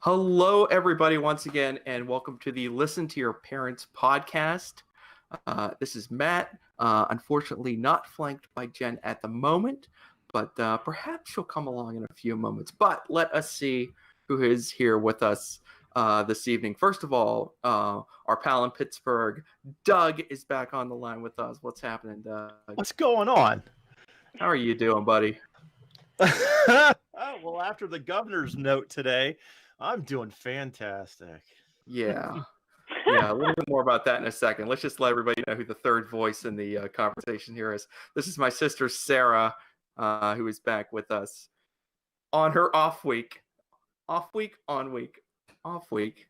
Hello, everybody, once again, and welcome to the Listen to Your Parents podcast. This is Matt, unfortunately not flanked by Jen at the moment, but perhaps she'll come along in a few moments. But let us see who is here with us this evening. First of all, our pal in Pittsburgh, Doug, is back on the line with us. What's happening, Doug? What's going on? How are you doing, buddy? Well, after the governor's note today, I'm doing fantastic. Yeah. Yeah, a little bit more about that in a second. Let's just let everybody know who the third voice in the conversation here is. This is my sister, Sarah, who is back with us on her off week. Off week, on week, off week.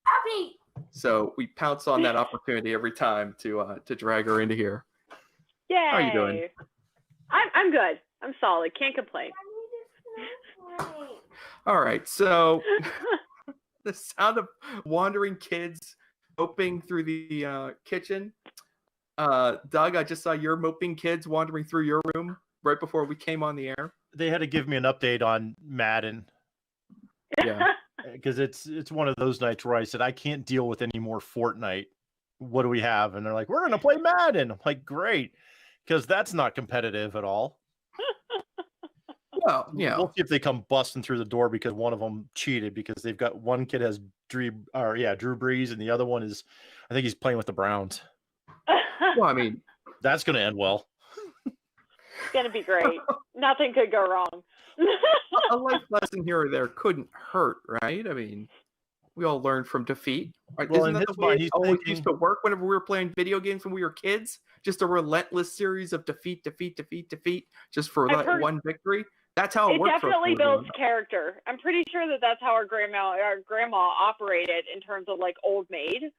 Happy. So we pounce on that opportunity every time to drag her into here. Yay. How are you doing? I'm good. I'm solid. Can't complain. All right, so the sound of wandering kids moping through the kitchen. Doug, I just saw your moping kids wandering through your room right before we came on the air. They had to give me an update on Madden. Yeah. Because it's one of those nights where I said, I can't deal with any more Fortnite. What do we have? And they're like, we're going to play Madden. I'm like, great. Because that's not competitive at all. Well, yeah. We'll see if they come busting through the door because one of them cheated because they've got one kid has Drew Brees and the other one is, I think he's playing with the Browns. Well, I mean, that's going to end well. It's going to be great. Nothing could go wrong. A life lesson here or there couldn't hurt, right? I mean, we all learn from defeat. Right? Well, Isn't that the way it always used to work whenever we were playing video games when we were kids? Just a relentless series of defeat, just for that one victory. That's how it works. It definitely builds character. I'm pretty sure that's how our grandma operated in terms of like old maid.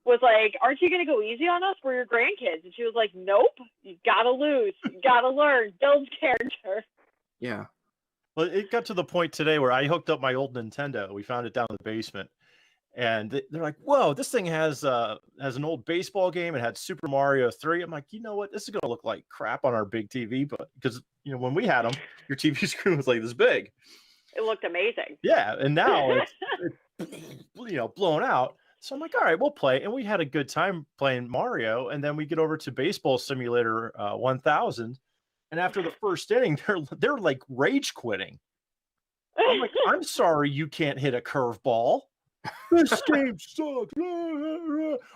Was like, aren't you going to go easy on us? We're your grandkids. And she was like, nope, you got to lose. You got to learn. Build character. Yeah. Well, it got to the point today where I hooked up my old Nintendo. We found it down in the basement. And they're like, whoa, this thing has an old baseball game. It had Super Mario 3. I'm like, you know what? This is going to look like crap on our big TV. But because, when we had them, your TV screen was like this big. It looked amazing. Yeah. And now it's blown out. So I'm like, all right, we'll play. And we had a good time playing Mario. And then we get over to Baseball Simulator 1000. And after the first inning, they're like rage quitting. I'm like, I'm sorry you can't hit a curveball. This game sucks.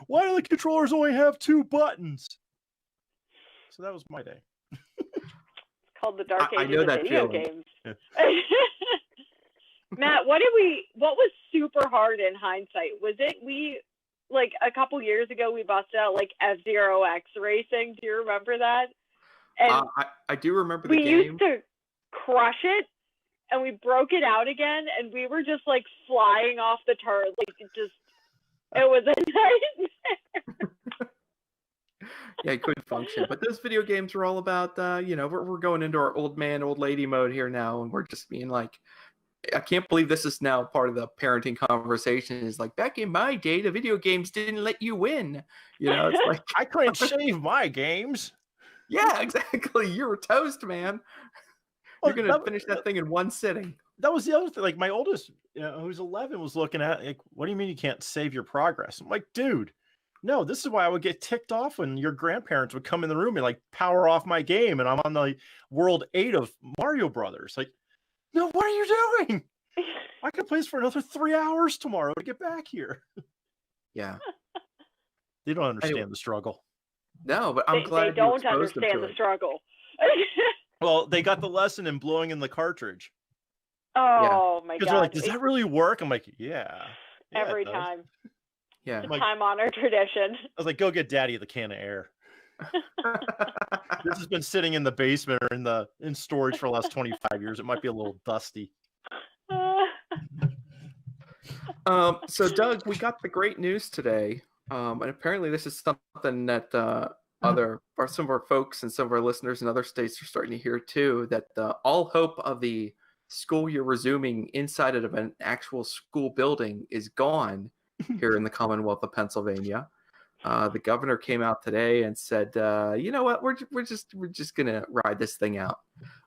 Why do the controllers only have 2 buttons? So that was my day. It's called the dark ages of video games. Yeah. Matt, what was super hard in hindsight? Was it like a couple years ago we busted out like F-Zero X racing? Do you remember that? And I do remember the we game. used to crush it, and we broke it out again, and we were just like flying off the turret. Like it was a nightmare. Yeah, it couldn't function. But those video games were all about, we're going into our old man, old lady mode here now, and we're just being like, I can't believe this is now part of the parenting conversation. Is like, back in my day, the video games didn't let you win. It's like I couldn't save my games. Yeah, exactly. You were toast, man. You're gonna finish that thing in one sitting. That was the other thing. Like my oldest, who's 11, was looking at like, what do you mean you can't save your progress? I'm like, dude, no, this is why I would get ticked off when your grandparents would come in the room and like power off my game and I'm on the world 8 of Mario Brothers. Like, no, what are you doing? I could play this for another 3 hours tomorrow to get back here. Yeah. They don't understand the struggle. No, but I'm glad they don't understand the struggle. Well, they got the lesson in blowing in the cartridge. Oh my god! Because they're like, does that really work? I'm like, yeah. Every time. Yeah. It's a time-honored tradition. I was like, go get daddy the can of air. This has been sitting in the basement or in storage for the last 25 years. It might be a little dusty. So Doug, we got the great news today. And apparently this is something that some of our folks and some of our listeners in other states are starting to hear too, that all hope of the school year resuming inside of an actual school building is gone here in the Commonwealth of Pennsylvania. The governor came out today and said, you know what, we're just gonna ride this thing out.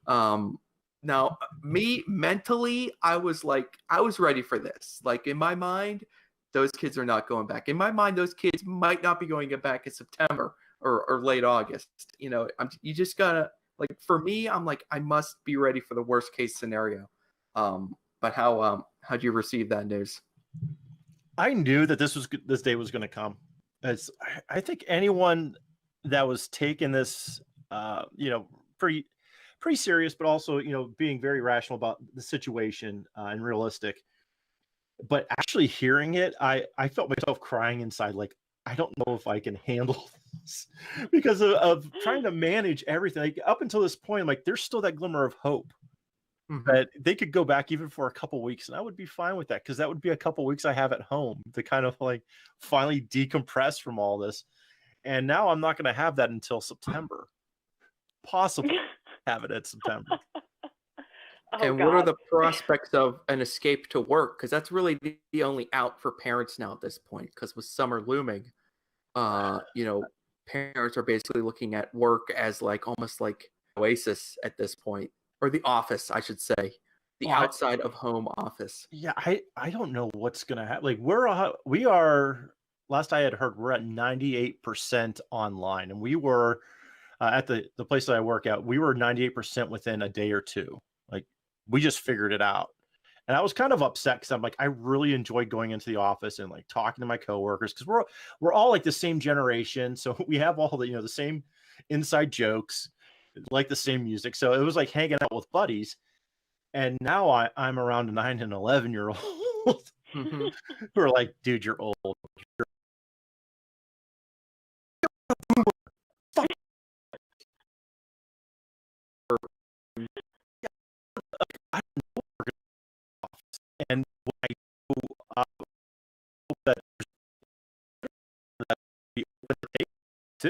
Now, me mentally, I was ready for this. Like in my mind, those kids are not going back. In my mind, those kids might not be going back in September or late August. You just gotta, like, for me, I'm like, I must be ready for the worst case scenario. But how'd you receive that news? I knew that this day was going to come. I think anyone that was taking this, pretty serious, but also, being very rational about the situation and realistic. But actually hearing it, I felt myself crying inside. Like, I don't know if I can handle this because of trying to manage everything. Like, up until this point, like, there's still that glimmer of hope. Mm-hmm. That they could go back even for a couple weeks, and I would be fine with that because that would be a couple weeks I have at home to kind of like finally decompress from all this. And now I'm not going to have that until September. Possibly have it at September. And what are the prospects of an escape to work? Because that's really the only out for parents now at this point. Because with summer looming, parents are basically looking at work as like almost like Oasis at this point. Or the office, I should say, the outside of home office. Yeah, I don't know what's gonna happen. Like we are. Last I had heard, we're at 98% online, and we were at the place that I work at. We were 98% within a day or two. Like, we just figured it out, and I was kind of upset because I'm like, I really enjoyed going into the office and like talking to my coworkers because we're all like the same generation, so we have all the same inside jokes. Like the same music, so it was like hanging out with buddies. And now I'm around a 9 and 11-year-old who are like, dude, you're old. And when I go that too.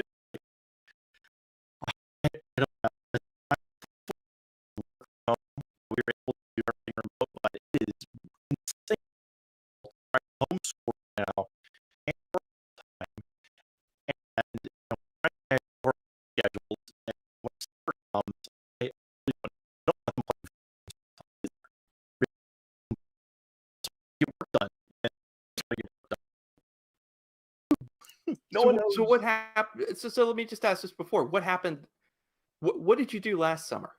I don't know. We were able to do everything remote, but it is insane. I'm homeschooled now and work time, and my work schedules. And when summer comes, I really don't have to play get work done. And get work done. No one knows. So what happened? So let me just ask this before. What happened? What did you do last summer?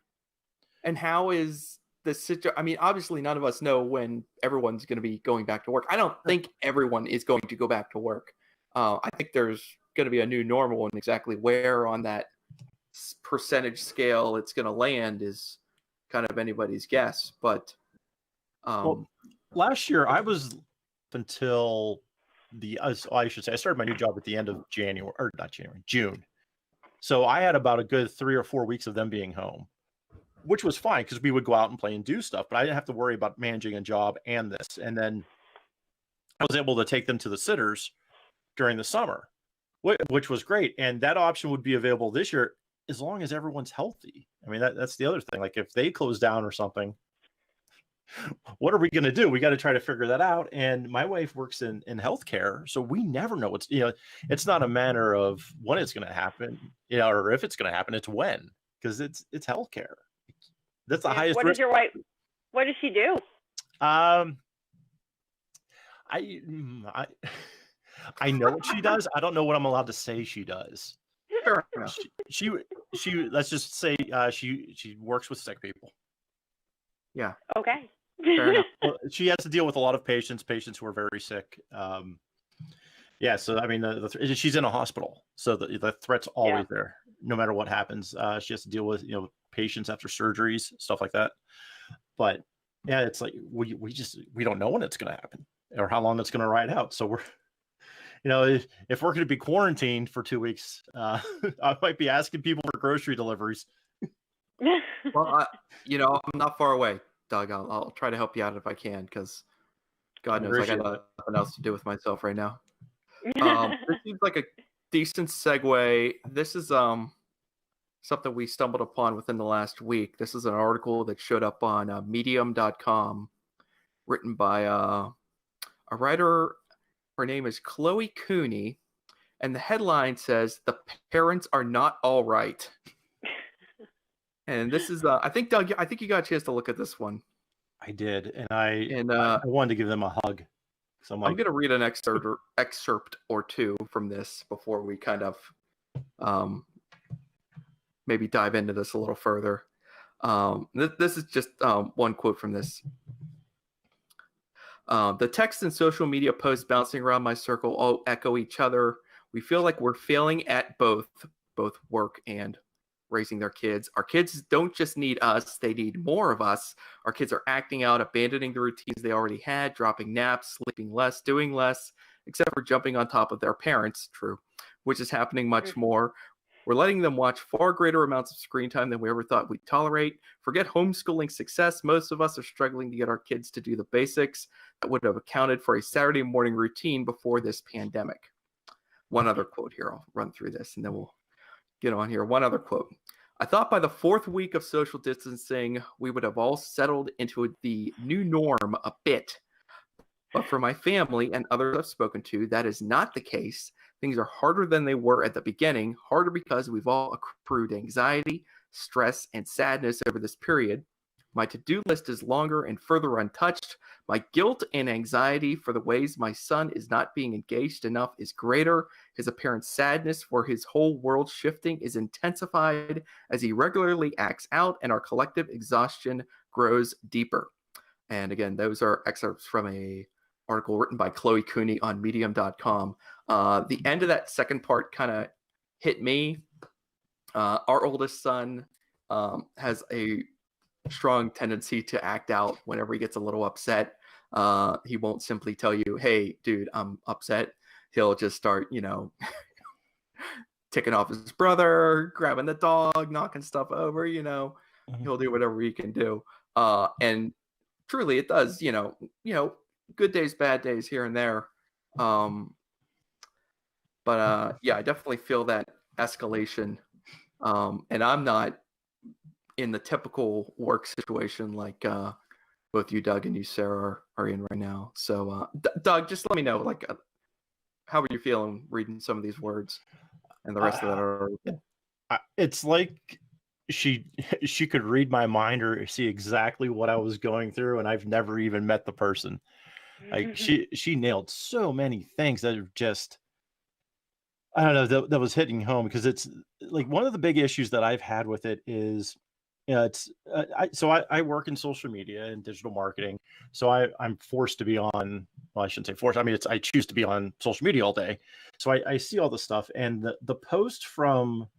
And how is the situation? I mean, obviously, none of us know when everyone's going to be going back to work. I don't think everyone is going to go back to work. I think there's going to be a new normal, and exactly where on that percentage scale it's going to land is kind of anybody's guess. But last year, I was until I should say, I started my new job at the end of June. So I had about a good 3 or 4 weeks of them being home, which was fine because we would go out and play and do stuff, but I didn't have to worry about managing a job and this. And then I was able to take them to the sitters during the summer, which was great. And that option would be available this year as long as everyone's healthy. I mean, that's the other thing. Like if they close down or something, what are we going to do? We got to try to figure that out. And my wife works in healthcare, so we never know what's, it's not a matter of when it's going to happen, or if it's going to happen. It's when, because it's healthcare. That's the highest. What does your wife? What does she do? I know what she does. I don't know what I'm allowed to say she does. Sure. She let's just say she works with sick people. Yeah. Okay. Fair enough. Well, she has to deal with a lot of patients who are very sick. Yeah. So I mean, she's in a hospital, so the threat's always there, no matter what happens. She has to deal with patients after surgeries, stuff like that. But yeah, it's like we don't know when it's going to happen or how long it's going to ride out. So we're, if we're going to be quarantined for 2 weeks, I might be asking people for grocery deliveries. Well, I'm not far away, Doug. I'll try to help you out if I can, because God knows I got nothing else to do with myself right now. This seems like a decent segue. This is something we stumbled upon within the last week. This is an article that showed up on medium.com, written by a writer. Her name is Chloe Cooney, and the headline says, "The parents are not all right." And this is, I think, Doug, I think you got a chance to look at this one. I did, and I wanted to give them a hug. So I'm going to read an excerpt or two from this before we kind of maybe dive into this a little further. This is just one quote from this. The text and social media posts bouncing around my circle all echo each other. We feel like we're failing at both work and raising their kids. Our kids don't just need us, they need more of us. Our kids are acting out, abandoning the routines they already had, dropping naps, sleeping less, doing less, except for jumping on top of their parents, true, which is happening much more. We're letting them watch far greater amounts of screen time than we ever thought we'd tolerate. Forget homeschooling success. Most of us are struggling to get our kids to do the basics that would have accounted for a Saturday morning routine before this pandemic. One other quote here. I'll run through this and then we'll get on here. One other quote. I thought by the 4th week of social distancing, we would have all settled into the new norm a bit. But for my family and others I've spoken to, that is not the case. Things are harder than they were at the beginning, harder because we've all accrued anxiety, stress, and sadness over this period. My to-do list is longer and further untouched. My guilt and anxiety for the ways my son is not being engaged enough is greater. His apparent sadness for his whole world shifting is intensified as he regularly acts out, and our collective exhaustion grows deeper. And again, those are excerpts from a article written by Chloe Cooney on medium.com. The end of that second part kind of hit me. Our oldest son has a strong tendency to act out whenever he gets a little upset. He won't simply tell you, "Hey, dude, I'm upset." He'll just start, ticking off his brother, grabbing the dog, knocking stuff over, He'll do whatever he can do. And truly it does, good days, bad days here and there. But yeah, I definitely feel that escalation. And I'm not in the typical work situation like both you, Doug, and you, Sarah, are in right now. So, Doug, just let me know, how are you feeling reading some of these words and the rest of that article? It's like she could read my mind or see exactly what I was going through, and I've never even met the person. Like she nailed so many things that are just, I don't know, that was hitting home, because it's like one of the big issues that I've had with it is, it's I work in social media and digital marketing, so I'm forced to be on. Well, I shouldn't say forced. I mean, I choose to be on social media all day, so I see all the stuff, and the post from,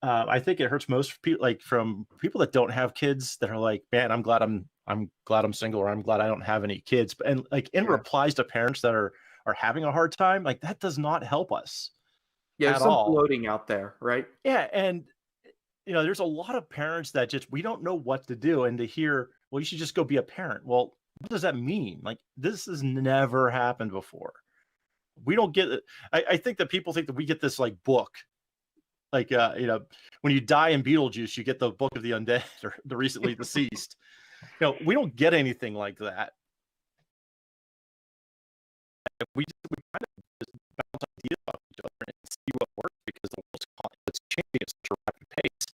I think it hurts most people, like from people that don't have kids, that are like, "Man, I'm glad I'm single," or "I'm glad I don't have any kids." And like in replies to parents that are having a hard time, like that does not help us. Yeah, at there's some all. bloating out there, right? Yeah, and there's a lot of parents that just we don't know what to do, and to hear, well, you should just go be a parent. Well, what does that mean? Like, this has never happened before. We don't get it. I think that people think that we get this like book, like when you die in Beetlejuice, you get the book of the undead or the recently deceased. We don't get anything like that. We kind of just bounce ideas off each other and see what works, because the it's changing at such a rapid pace.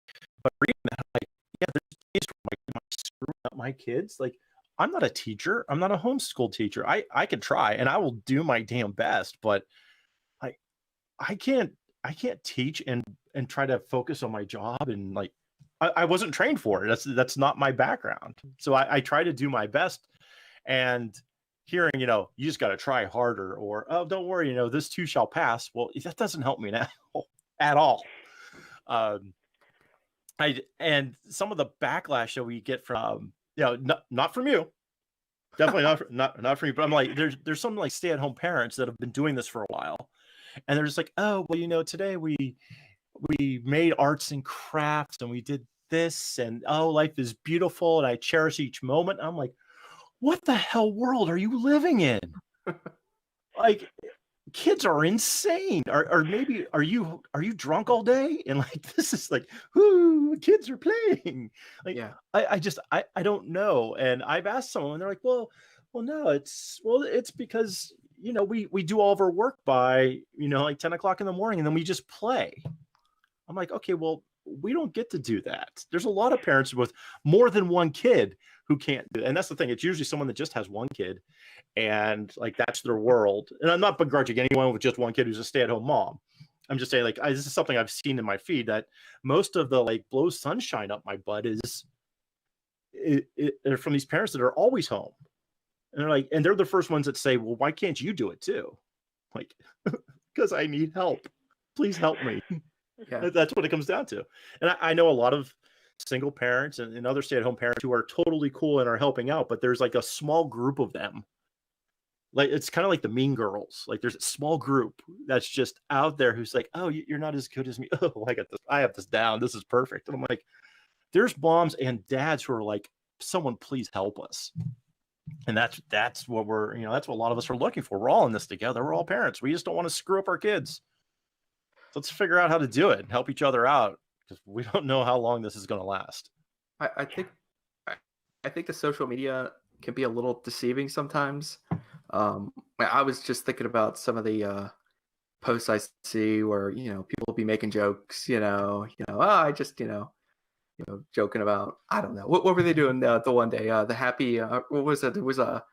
But reading that, like, yeah, there's days where I'm screwing up my kids. Like, I'm not a teacher. I'm not a homeschool teacher. I can try and I will do my damn best, but I can't teach and try to focus on my job, and like I wasn't trained for it. That's not my background. So I try to do my best, and hearing, you just got to try harder, or, oh, don't worry, this too shall pass. Well, that doesn't help me now at all. And some of the backlash that we get from, not from you, definitely not from you, but I'm like, there's some like stay-at-home parents that have been doing this for a while, and they're just like, oh, well, today we made arts and crafts and we did this, and oh, life is beautiful and I cherish each moment. I'm like, what the hell world are you living in? Like, kids are insane. Or maybe are you drunk all day? And like, this is like, whoo, kids are playing. Like, yeah. I don't know. And I've asked someone, and they're like, well, no, it's because, we do all of our work by, like 10 o'clock in the morning, and then we just play. I'm like, okay, well, we don't get to do that. There's a lot of parents with more than one kid who can't do it. And that's the thing. It's usually someone that just has one kid, and like, that's their world. And I'm not begrudging anyone with just one kid who's a stay-at-home mom. I'm just saying, like, this is something I've seen in my feed, that most of the like blow sunshine up my butt is from these parents that are always home. And they're like, and they're the first ones that say, well, why can't you do it too? Like, because I need help. Please help me. Yeah. That's what it comes down to. And I know a lot of single parents and other stay-at-home parents who are totally cool and are helping out, but there's like a small group of them. Like, it's kind of like the Mean Girls. Like, there's a small group that's just out there who's like, oh, you're not as good as me. Oh, I got this. I have this down. This is perfect. And I'm like, there's moms and dads who are like, someone please help us. And that's what we're, that's what a lot of us are looking for. We're all in this together. We're all parents. We just don't want to screw up our kids. So let's figure out how to do it and help each other out, because we don't know how long this is going to last. I think the social media can be a little deceiving sometimes. I was just thinking about some of the posts I see where, people will be making jokes, I just, joking about, I don't know, what were they doing the one day, the happy, what was it? It was a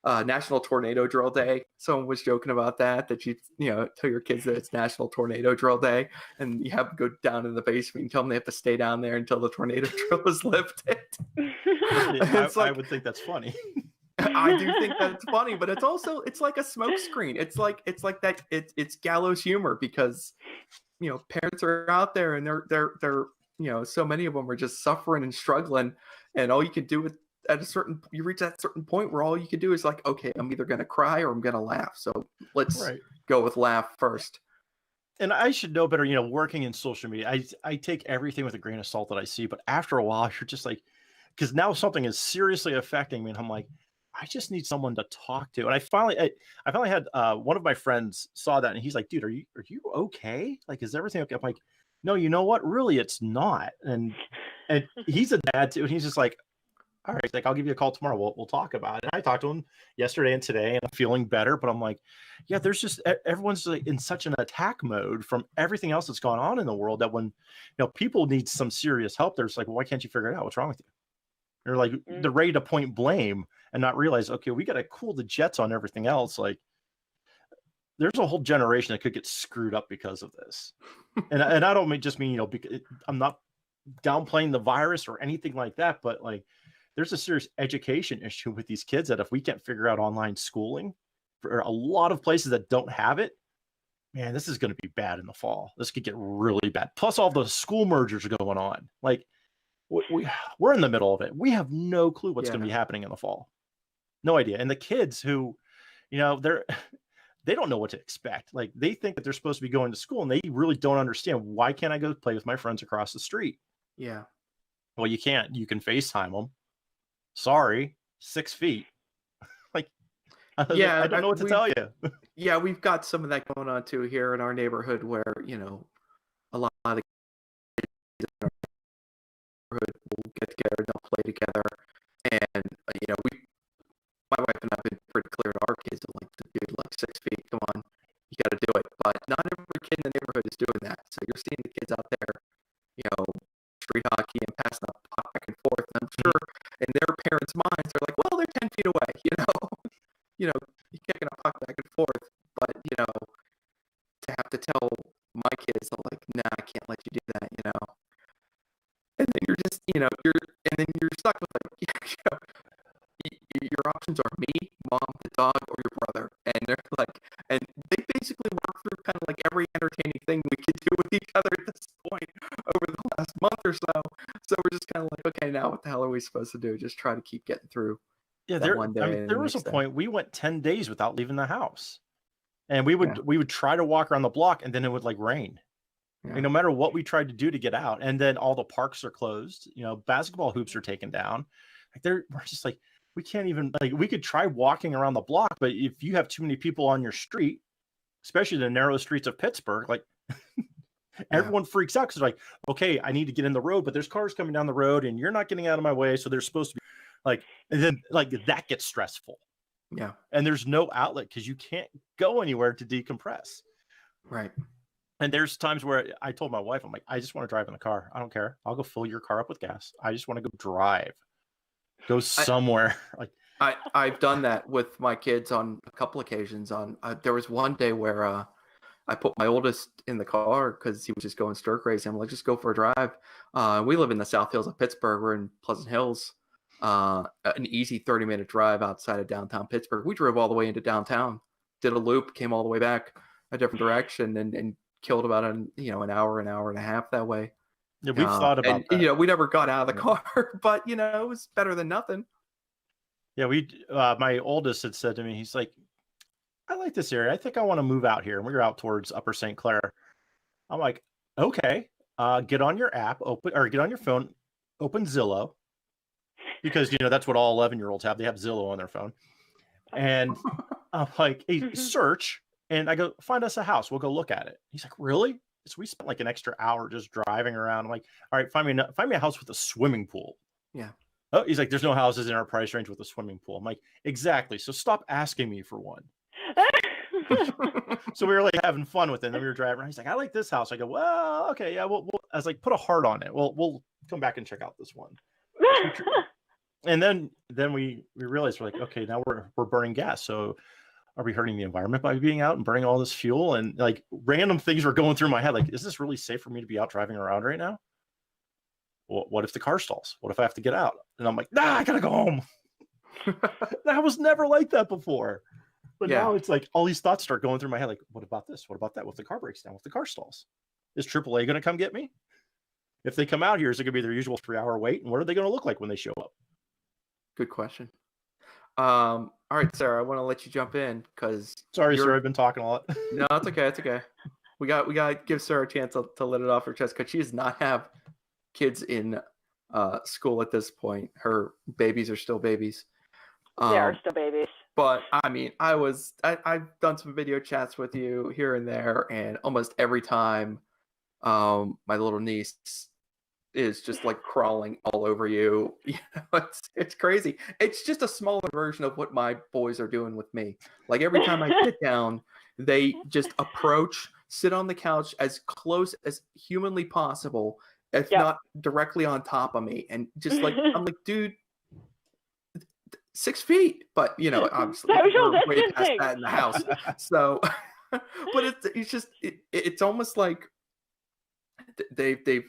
National Tornado Drill Day. Someone was joking about that you tell your kids that it's National Tornado Drill Day, and you have to go down in the basement and tell them they have to stay down there until the tornado drill is lifted. I would think that's funny. I do think that's funny, but it's like a smoke screen. It's like that. It's gallows humor, because parents are out there and they're so many of them are just suffering and struggling, and all you can do you reach that certain point where all you can do is like, okay, I'm either gonna cry or I'm gonna laugh. So let's go with laugh first. And I should know better, working in social media. I take everything with a grain of salt that I see, but after a while, you're just like, because now something is seriously affecting me, and I'm like, I just need someone to talk to. And I finally had one of my friends saw that, and he's like, dude, are you okay? Like, is everything okay? I'm like, no, you know what? Really, it's not. And he's a dad too, and he's just like, all right, like, I'll give you a call tomorrow. We'll talk about it. And I talked to him yesterday and today, and I'm feeling better. But I'm like, yeah, there's just, everyone's like in such an attack mode from everything else that's gone on in the world, that when people need some serious help, they're just like, well, why can't you figure it out? What's wrong with you? They're like, they're ready to point blame and not realize, okay, we got to cool the jets on everything else. Like, there's a whole generation that could get screwed up because of this. And I don't just mean, I'm not downplaying the virus or anything like that, but like, there's a serious education issue with these kids that if we can't figure out online schooling for a lot of places that don't have it, man, this is going to be bad in the fall. This could get really bad. Plus all the school mergers are going on. Like, we're in the middle of it. We have no clue what's going to be happening in the fall. No idea. And the kids who, they don't know what to expect. Like, they think that they're supposed to be going to school, and they really don't understand, why can't I go play with my friends across the street? Yeah. Well, you can't. You can FaceTime them. Sorry, 6 feet. Like, I don't know what to tell you. Yeah, we've got some of that going on too here in our neighborhood, where a lot of the kids in our neighborhood will get together, they'll play together, and my wife and I've been pretty clear to our kids, like, dude, like 6 feet, come on, you got to do it. But not every kid in the neighborhood is doing that. So you're seeing the kids out there, street hockey and passing the puck back and forth. And I'm sure in their parents' minds, they're like, well, they're 10 feet away, you're kicking a puck back and forth. But, to have to tell my kids, like, nah, I can't let you do that, And then you're just, you're stuck with, like, your options are me, mom, the dog, or your brother. And they're like, and they basically work through kind of like every entertaining thing we could do with each other at this point over the last month or so. So we're just kind of like, okay, now what the hell are we supposed to do? Just try to keep getting through. Yeah, there was a point we went 10 days without leaving the house, and we would try to walk around the block, and then it would like rain. Yeah. I mean, no matter what we tried to do to get out, and then all the parks are closed. Basketball hoops are taken down. Like, we're just like, we can't even, like, we could try walking around the block, but if you have too many people on your street, especially the narrow streets of Pittsburgh, like everyone freaks out, because like, okay, I need to get in the road, but there's cars coming down the road and you're not getting out of my way. So they're supposed to be like, and then like that gets stressful. Yeah. And there's no outlet because you can't go anywhere to decompress. Right. And there's times where I told my wife, I'm like, I just want to drive in the car. I don't care. I'll go fill your car up with gas. I just want to go drive. Go somewhere. I've done that with my kids on a couple occasions. There was one day where I put my oldest in the car because he was just going stir crazy. I'm like, just go for a drive. We live in the South Hills of Pittsburgh. We're in Pleasant Hills. An easy 30-minute drive outside of downtown Pittsburgh. We drove all the way into downtown, did a loop, came all the way back a different direction, and killed about an hour and a half that way. Yeah, we've thought about that. We never got out of the car, but it was better than nothing. Yeah, my oldest had said to me, he's like, I like this area. I think I want to move out here. And we were out towards Upper St. Clair. I'm like, okay, get on your app, get on your phone, open Zillow, because that's what all 11-year-olds have. They have Zillow on their phone. And I'm like, hey, search, and I go, find us a house. We'll go look at it. He's like, really? So we spent like an extra hour just driving around. I'm like, all right, find me a house with a swimming pool. Yeah. Oh, he's like, there's no houses in our price range with a swimming pool. I'm like, exactly. So stop asking me for one. So we were like having fun with it. And then we were driving around. He's like, I like this house. I go, well, okay, yeah. I was like, put a heart on it. We'll come back and check out this one. And then we realized, we're like, okay, now we're burning gas. So are we hurting the environment by being out and burning all this fuel? And like random things were going through my head. Like, is this really safe for me to be out driving around right now? What if the car stalls? What if I have to get out? And I'm like, nah, I gotta go home. That was never like that before. But now it's like all these thoughts start going through my head. Like, what about this? What about that? What if the car breaks down? What if the car stalls? Is AAA going to come get me? If they come out here, is it going to be their usual 3-hour wait? And what are they going to look like when they show up? Good question. All right, Sarah, I want to let you jump in because sorry, sir, I've been talking a lot. No, it's okay. It's okay. We got to give Sarah a chance to let it off her chest because she does not have kids in school at this point. Her babies are still babies. They are still babies. But I mean, I've done some video chats with you here and there, and almost every time, my little niece is just like crawling all over you. It's crazy. It's just a smaller version of what my boys are doing with me. Like every time I sit down, they just approach, sit on the couch as close as humanly possible, if not directly on top of me, and just like I'm like, dude, 6 feet, but obviously we're way past that in the house. So, but it's almost like they've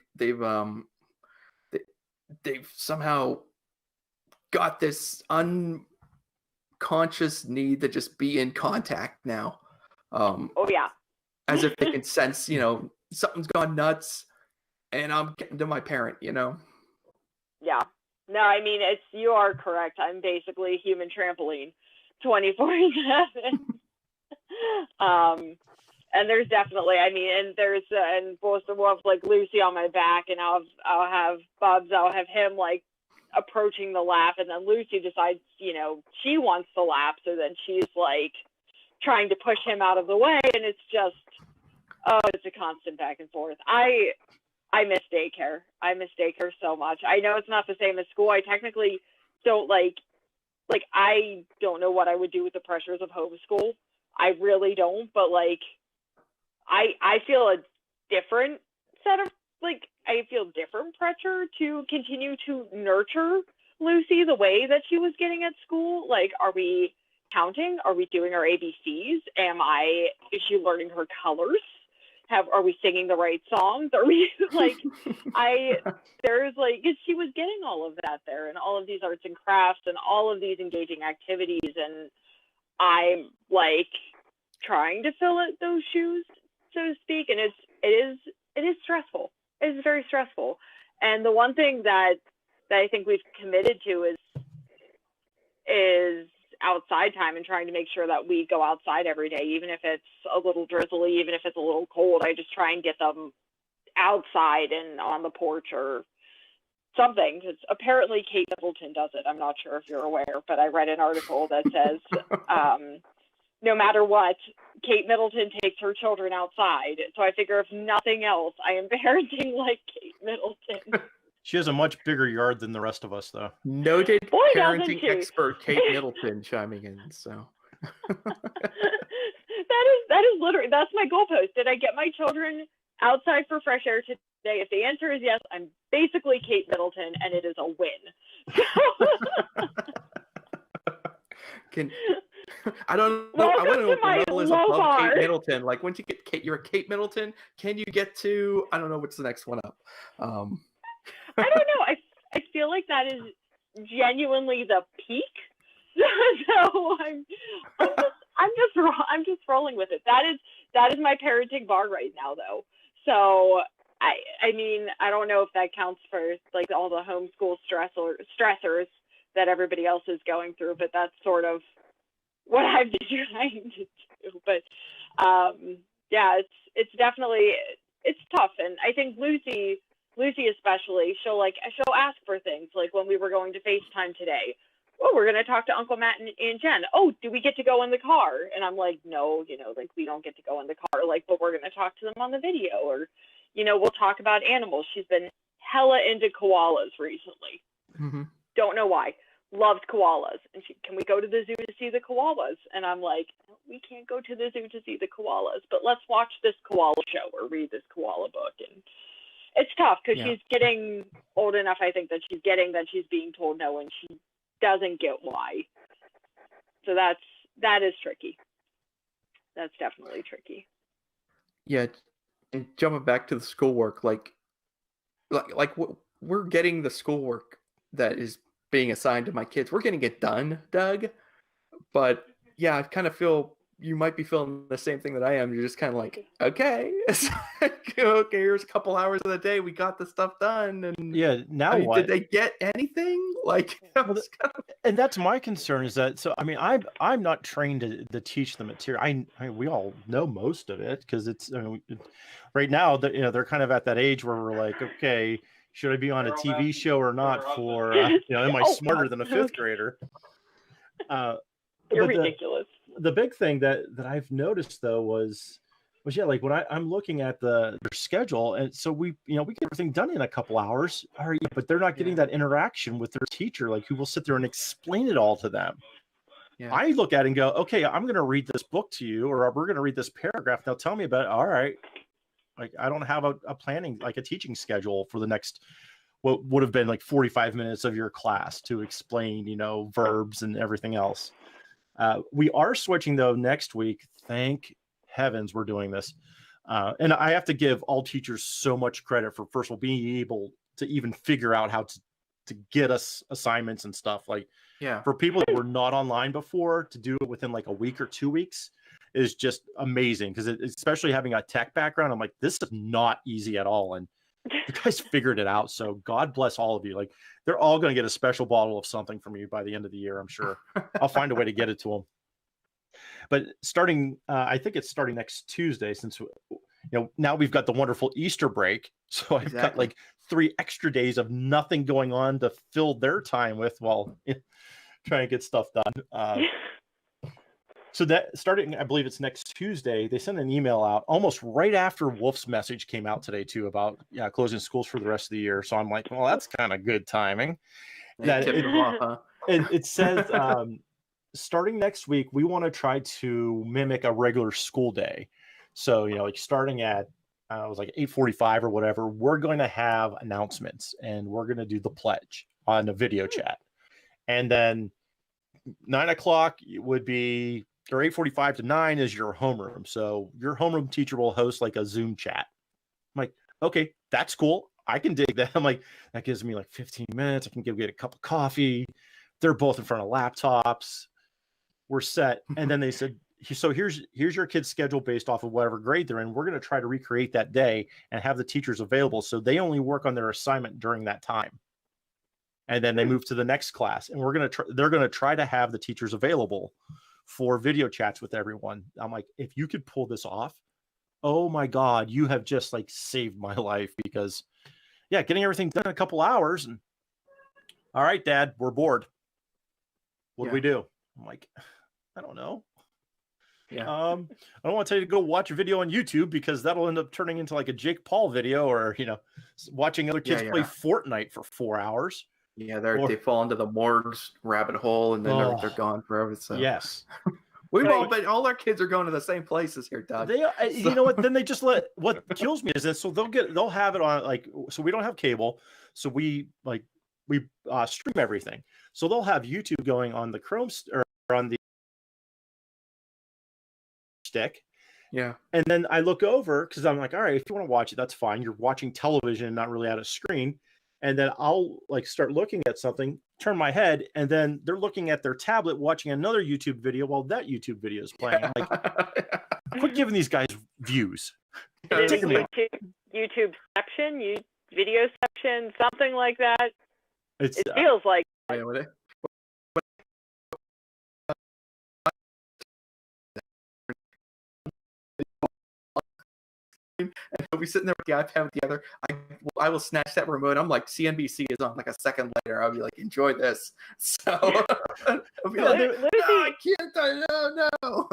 somehow got this unconscious need to just be in contact now. As if they can sense, something's gone nuts, and I'm getting to my parent, Yeah. No, I mean, you are correct. I'm basically human trampoline 24/7. And there's definitely, I mean, and there's, and we'll have like Lucy on my back, and I'll have Bubs, I'll have him like approaching the lap, and then Lucy decides, you know, she wants the lap, so then she's like trying to push him out of the way, and it's just, oh, it's a constant back and forth. I miss daycare. I miss daycare so much. I know it's not the same as school. I technically don't like I don't know what I would do with the pressures of homeschool. I really don't, but like I feel a different set of, like, I feel different pressure to continue to nurture Lucy the way that she was getting at school. Like, are we counting? Are we doing our ABCs? Is she learning her colors? Are we singing the right songs? Are we like, there's like, 'cause she was getting all of that there, and all of these arts and crafts and all of these engaging activities. And I'm like trying to fill out those shoes, so to speak. And it is stressful. It's very stressful. And the one thing that I think we've committed to is outside time, and trying to make sure that we go outside every day, even if it's a little drizzly, even if it's a little cold. I just try and get them outside and on the porch or something, because apparently Kate Middleton does it. I'm not sure if you're aware, but I read an article that says no matter what, Kate Middleton takes her children outside. So I figure if nothing else, I am parenting like Kate Middleton. She has a much bigger yard than the rest of us, though. Noted Boy, parenting expert Kate Middleton chiming in. So that is literally, that's my goalpost. Did I get my children outside for fresh air today? If the answer is yes, I'm basically Kate Middleton, and it is a win. I don't know. I want to know what the level is above Kate Middleton. Like, once you get Kate, you're a Kate Middleton. Can you get to, I don't know, what's the next one up? I don't know. I feel like that is genuinely the peak. So I'm just rolling with it. That is my parenting bar right now, though. So I mean, I don't know if that counts for like all the homeschool stressors that everybody else is going through, but that's sort of what I've been trying to do. But yeah, it's definitely, it's tough. And I think Lucy especially, she'll ask for things. Like when we were going to FaceTime today, oh, we're going to talk to Uncle Matt and Jen. Oh, do we get to go in the car? And I'm like, no, like we don't get to go in the car, like, but we're going to talk to them on the video. Or, we'll talk about animals. She's been hella into koalas recently. Mm-hmm. Don't know why. Loved koalas. And can we go to the zoo to see the koalas? And I'm like, we can't go to the zoo to see the koalas, but let's watch this koala show or read this koala book. And it's tough because she's getting old enough, I think, that she's being told no, and she doesn't get why. So that is tricky. That's definitely tricky. Yeah, and jumping back to the schoolwork, like we're getting the schoolwork that is being assigned to my kids. We're getting it done, Doug. But yeah, I kind of feel you might be feeling the same thing that I am. You're just kind of like, okay, it's like, okay, here's a couple hours of the day. We got the stuff done. And yeah, now what? Did they get anything? Like, and that's my concern is that, so, I mean, I'm not trained to teach the material. I we all know most of it because it's, right now that, they're kind of at that age where we're like, okay, should I be on a TV show or not for, am I smarter than a fifth grader? You're ridiculous. The big thing that I've noticed though was like when I'm looking at their schedule, and so we get everything done in a couple hours, but they're not getting that interaction with their teacher, like who will sit there and explain it all to them. Yeah. I look at it and go, okay, I'm going to read this book to you, or we're going to read this paragraph. Now tell me about it. All right. Like, I don't have a planning, like a teaching schedule for the next, what would have been like 45 minutes of your class to explain, verbs and everything else. We are switching though next week. Thank heavens we're doing this. And I have to give all teachers so much credit for, first of all, being able to even figure out how to get us assignments and stuff. Like, for people that were not online before, to do it within like a week or 2 weeks is just amazing. Because especially having a tech background, I'm like, this is not easy at all. And you guys figured it out. So God bless all of you. Like, they're all going to get a special bottle of something from you by the end of the year, I'm sure. I'll find a way to get it to them. But starting, I think it's starting next Tuesday, since now we've got the wonderful Easter break, so I've got like 3 extra days of nothing going on to fill their time with while trying to get stuff done. So that starting, I believe it's next Tuesday, they send an email out almost right after Wolf's message came out today too about closing schools for the rest of the year. So I'm like, well, that's kind of good timing. It says starting next week, we want to try to mimic a regular school day. So, like starting at it was like 8:45 or whatever, we're going to have announcements and we're going to do the pledge on a video chat. And then 9 o'clock would be, or 8:45 to 9 is your homeroom. So your homeroom teacher will host like a Zoom chat. I'm like, okay, that's cool. I can dig that. I'm like, that gives me like 15 minutes. I can get a cup of coffee. They're both in front of laptops. We're set. And then they said, so here's your kid's schedule based off of whatever grade they're in. We're going to try to recreate that day and have the teachers available. So they only work on their assignment during that time. And then they move to the next class, and they're going to try to have the teachers available for video chats with everyone. I'm like, if you could pull this off, oh my God, you have just like saved my life, because getting everything done in a couple hours. And all right, Dad, we're bored. What do we do? I'm like, I don't know. I don't want to tell you to go watch a video on YouTube, because that'll end up turning into like a Jake Paul video, or, watching other kids play Fortnite for 4 hours. Yeah, they fall into the morgues rabbit hole, and then they're gone forever. So yes, but all our kids are going to the same places here, Doug. You know what? Then they just what kills me is that, so they'll have it on, so we don't have cable, so we stream everything. So they'll have YouTube going on the Chrome or on the stick. Yeah. And then I look over, because I'm like, all right, if you want to watch it, that's fine. You're watching television, not really at a screen. And then I'll start looking at something, turn my head, and then they're looking at their tablet watching another YouTube video while that YouTube video is playing. I'm like, quit giving these guys views. YouTube section, video section, something like that. It feels like. And he'll be sitting there with the iPad with the other. I will snatch that remote. I'm like, CNBC is on. Like a second later, I'll be like, enjoy this. So I'll be like, I can't. No.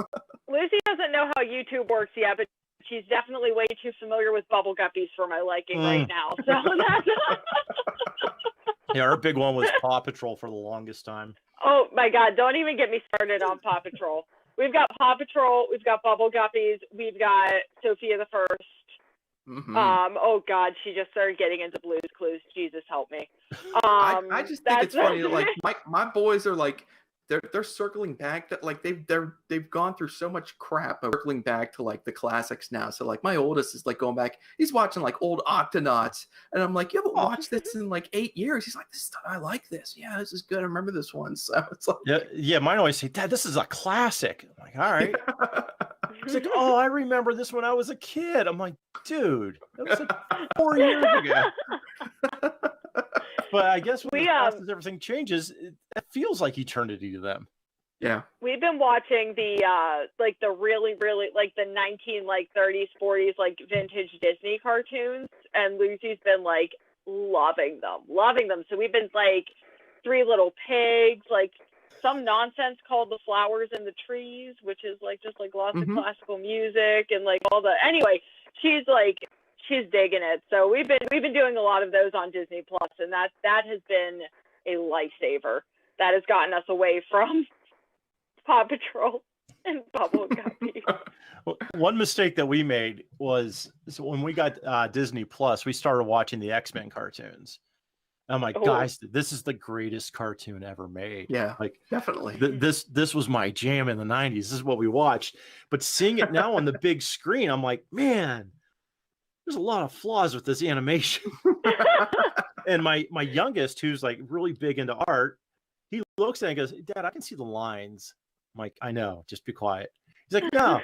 Lucy doesn't know how YouTube works yet, but she's definitely way too familiar with bubble guppies for my liking right now. So that's our big one was Paw Patrol for the longest time. Oh my God! Don't even get me started on Paw Patrol. We've got Paw Patrol, we've got Bubble Guppies, we've got Sophia the First. Mm-hmm. Oh God, she just started getting into Blue's Clues. Jesus help me. I just think it's funny that my boys are like they're circling back that they've gone through so much crap, circling back to like the classics now. So like my oldest is like going back, he's watching like old Octonauts, and I'm like, you haven't watched this in like 8 years. He's like, I like this. Yeah, this is good. I remember this one. So it's like mine always say, Dad, this is a classic. I'm like, all right. He's like, oh, I remember this when I was a kid. I'm like, dude, that was like 4 years ago. But I guess as everything changes, it feels like eternity to them. Yeah. We've been watching the really, really the 1930s, 40s vintage Disney cartoons, and Lucy's been loving them. So we've been Three Little Pigs, some nonsense called The Flowers and the Trees, which is just lots of classical music and all the. Anyway, she's digging it. So we've been doing a lot of those on Disney Plus, and that has been a lifesaver. That has gotten us away from Paw Patrol and Bubble Guppy. One mistake that we made was when we got Disney Plus, we started watching the X-Men cartoons. I'm like, guys, this is the greatest cartoon ever made. Yeah, definitely. This was my jam in the 90s. This is what we watched. But seeing it now on the big screen, I'm like, man, there's a lot of flaws with this animation. And my youngest, who's really big into art, he looks at it and goes, Dad, I can see the lines. I'm like, I know, just be quiet. He's like, no,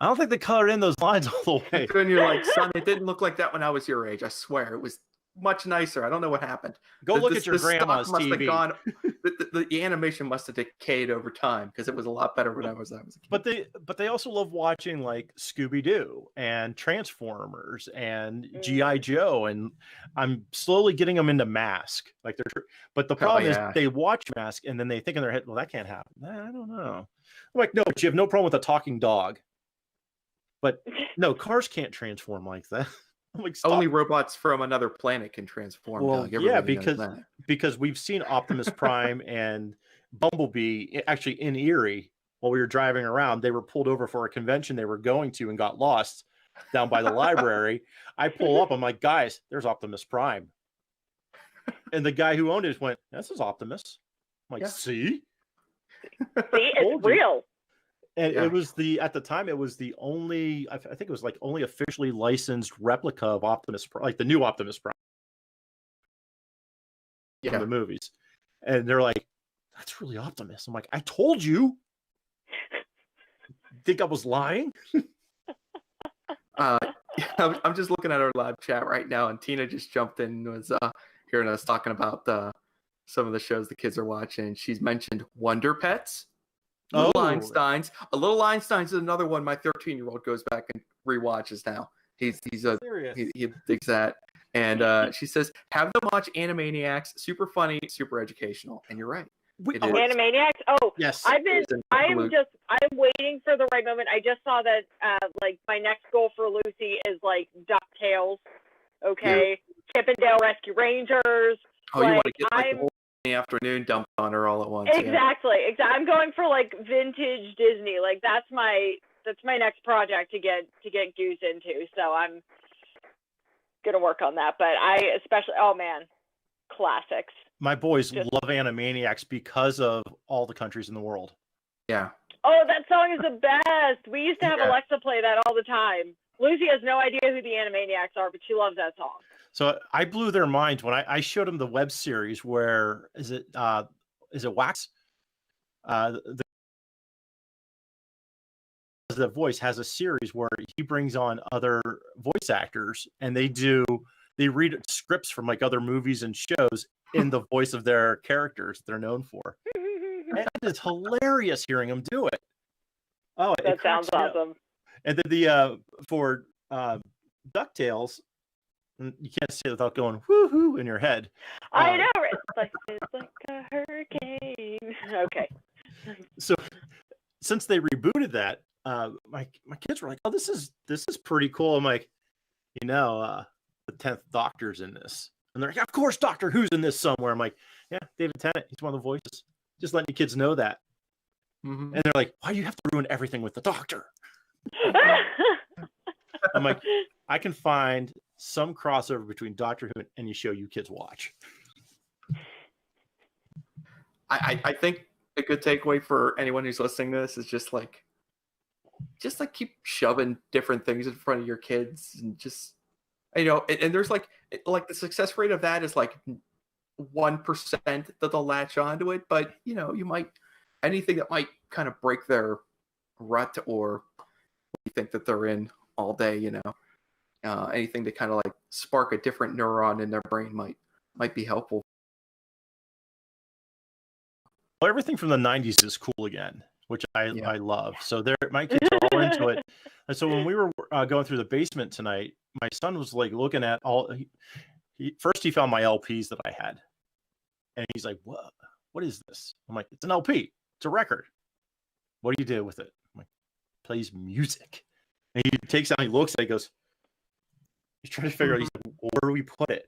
I don't think they colored in those lines all the way. And you're like, son, it didn't look like that when I was your age. I swear, it was much nicer. I don't know what happened. Go look at your grandma's TV. the animation must have decayed over time because it was a lot better when I was a kid. But they also love watching like Scooby-Doo and Transformers and Mm. G.I. Joe, and I'm slowly getting them into Mask. But the problem is they watch Mask and then they think in their head, well, that can't happen. I don't know. I'm like, no, but you have no problem with a talking dog. But no, cars can't transform like that. I'm like, stop. Only robots from another planet can transform. Well, Doug. yeah, Everybody knows that. because we've seen Optimus Prime and Bumblebee actually in Erie while we were driving around. They were pulled over for a convention they were going to and got lost down by the library. I pull up, I'm like, guys, there's Optimus Prime. And the guy who owned it went, this is Optimus. I'm like, see? See, it's real. And it was at the time, it was the only, I think it was like only officially licensed replica of Optimus Prime, like the new Optimus Prime from the movies. And they're like, that's really Optimus. I'm like, I told you. Think I was lying? I'm just looking at our live chat right now, and Tina just jumped in and was hearing us talking about some of the shows the kids are watching. She's mentioned Wonder Pets. Little Einsteins. A Little Einsteins is another one my 13-year-old goes back and rewatches now. He digs that. And she says, have them watch Animaniacs. Super funny, super educational. And you're right. Animaniacs? Oh, yes. I'm waiting for the right moment. I just saw that like my next goal for Lucy is like DuckTales. Okay. Yeah. Chip and Dale Rescue Rangers. Oh, you want to get the whole afternoon dumped on her all at once. Exactly. I'm going for like vintage Disney. Like that's my next project to get Goose into. So I'm gonna work on that. But I especially, oh man, classics. My boys love Animaniacs because of All the Countries in the World. Yeah. Oh, that song is the best. We used to have Alexa play that all the time. Lucy has no idea who the Animaniacs are, but she loves that song. So I blew their minds when I showed them the web series where is it Wax? The voice has a series where he brings on other voice actors and they read scripts from like other movies and shows in the voice of their characters they're known for. And it's hilarious hearing them do it. Oh, that sounds awesome. And then for DuckTales, you can't say it without going woohoo in your head. I know, it's like a hurricane. Okay. So since they rebooted that, my kids were like, "Oh, this is pretty cool." I'm like, the 10th Doctor's in this, and they're like, "Of course, Doctor Who's in this somewhere." I'm like, "Yeah, David Tennant. He's one of the voices." Just letting you kids know that. Mm-hmm. And they're like, "Why do you have to ruin everything with the Doctor?" I'm like, I can find some crossover between Doctor Who and any show you kids watch. I think a good takeaway for anyone who's listening to this is just like keep shoving different things in front of your kids, and just and there's like the success rate of that is like 1% that they'll latch onto it, but you might anything that might kind of break their rut or you think that they're in all day, anything to kind of like spark a different neuron in their brain might be helpful. Well, everything from the 90s is cool again, which I love. So my kids are all into it. And so when we were going through the basement tonight, my son was like looking at first he found my LPs that I had. And he's like, what is this? I'm like, it's an LP. It's a record. What do you do with it? I'm like, plays music. And he takes out, he looks at it, he goes, he's trying to figure out, he's like, where do we put it?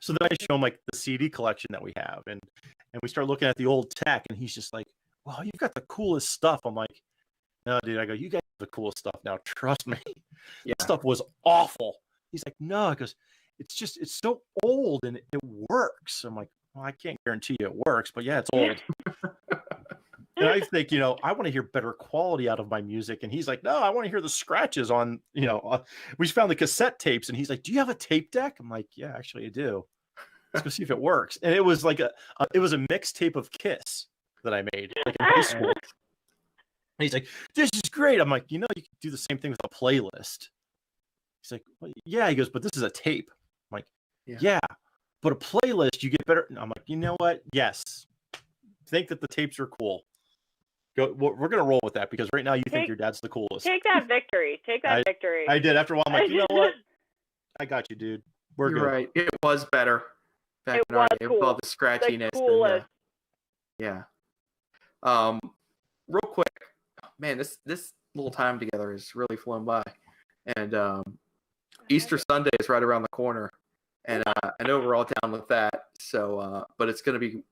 So then I show him like the CD collection that we have. And we start looking at the old tech, and he's just like, wow, you've got the coolest stuff. I'm like, no, dude. I go, you guys have the coolest stuff now. Trust me. Yeah. That stuff was awful. He's like, no, because it's so old and it works. I'm like, well, I can't guarantee you it works, but yeah, it's old. And I think, I want to hear better quality out of my music. And he's like, no, I want to hear the scratches on, we found the cassette tapes, and he's like, do you have a tape deck? I'm like, yeah, actually I do. Let's go see if it works. And it was like it was a mixtape of Kiss that I made like in high school. And he's like, this is great. I'm like, you can do the same thing with a playlist. He's like, well, yeah. He goes, but this is a tape. I'm like, yeah, but a playlist, you get better. I'm like, you know what? Yes, think that the tapes are cool, we're gonna roll with that because right now you think your dad's the coolest. Take that victory. Take that victory. I did. After a while, I'm like, you know what? I got you, dude. You're good. Right. It was better. Back It was cool. With all the scratchiness. The coolest. Yeah. Real quick, man, this little time together has really flown by, and Easter Sunday is right around the corner, and I know we're all down with that. So, but it's gonna be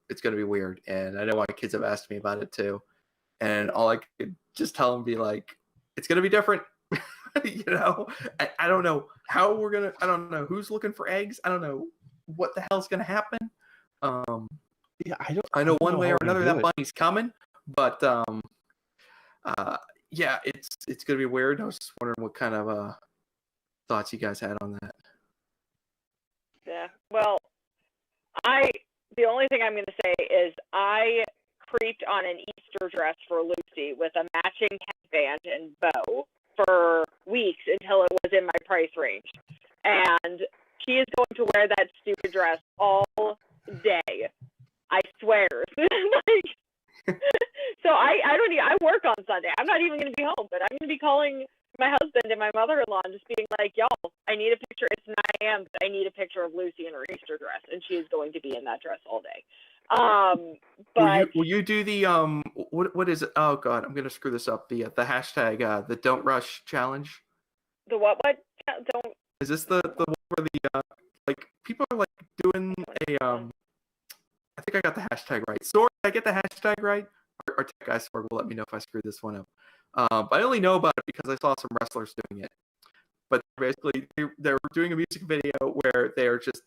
weird, and I know my kids have asked me about it too, and all I could just tell them be like, it's gonna be different. You know, I don't know how we're gonna. I don't know who's looking for eggs. I don't know what the hell's gonna happen. Yeah, I know one way or another that bunny's coming, but yeah, it's gonna be weird. I was just wondering what kind of thoughts you guys had on that. Yeah. Well, the only thing I'm going to say is I creeped on an Easter dress for Lucy with a matching headband and bow for weeks until it was in my price range. And she is going to wear that stupid dress all day. I swear. So I work on Sunday. I'm not even going to be home, but I'm going to be calling my husband and my mother-in-law and just being like, y'all, I need a picture. It's 9 a.m., but I need a picture of Lucy in her Easter dress, and she is going to be in that dress all day. But will you do the what is it? Oh God, I'm gonna screw this up. The hashtag the Don't Rush challenge. The what? Don't. Is this the one where the like people are like doing a I think I got the hashtag right. Sorg, did I get the hashtag right? Or tech guy Sorg will let me know if I screwed this one up. But I only know about it because I saw some wrestlers doing it. But basically, they're doing a music video where they're just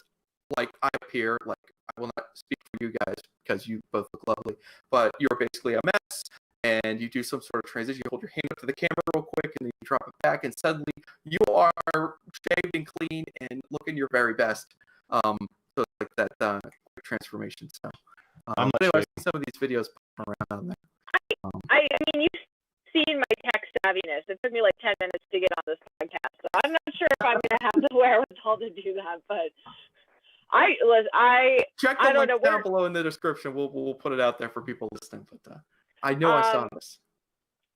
like, I appear, like, I will not speak for you guys because you both look lovely, but you're basically a mess, and you do some sort of transition. You hold your hand up to the camera real quick, and then you drop it back, and suddenly you are shaved and clean and looking your very best. So it's like that quick transformation. So, but anyway, I've seen some of these videos around there. I mean, you've seen my tech savviness. It took me like 10 minutes to get on this podcast, so I'm not sure if I'm going to have the wherewithal to do that, but check the link down below in the description. We'll put it out there for people listening. But I know I saw this.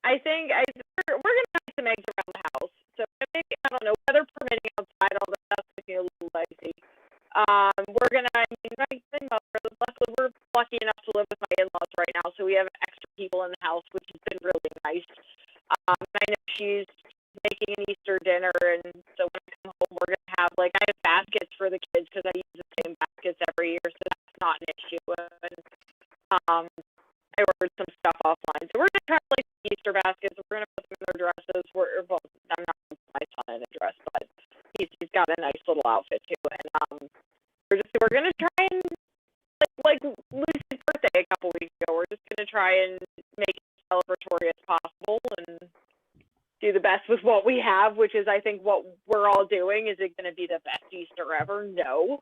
I think we're gonna have some eggs around the house. So maybe, I don't know, weather permitting outside, all that stuff is a little dicey. We're gonna. I mean, we're lucky enough to live with my in-laws right now, so we have extra people in the house, which has been really nice. I know she's making an Easter dinner, and so when I come home, we're gonna have I have baskets for the kids because I use the same baskets every year, so that's not an issue. And I ordered some stuff offline, so we're gonna try Easter baskets. We're gonna put them in their dresses. I'm not gonna put my son in a dress, but he's got a nice little outfit too. And we're gonna try and like Lucy's birthday a couple weeks ago. We're just gonna try and make it as celebratory as possible and do the best with what we have, which is I think what we're all doing. Is it going to be the best Easter ever? No,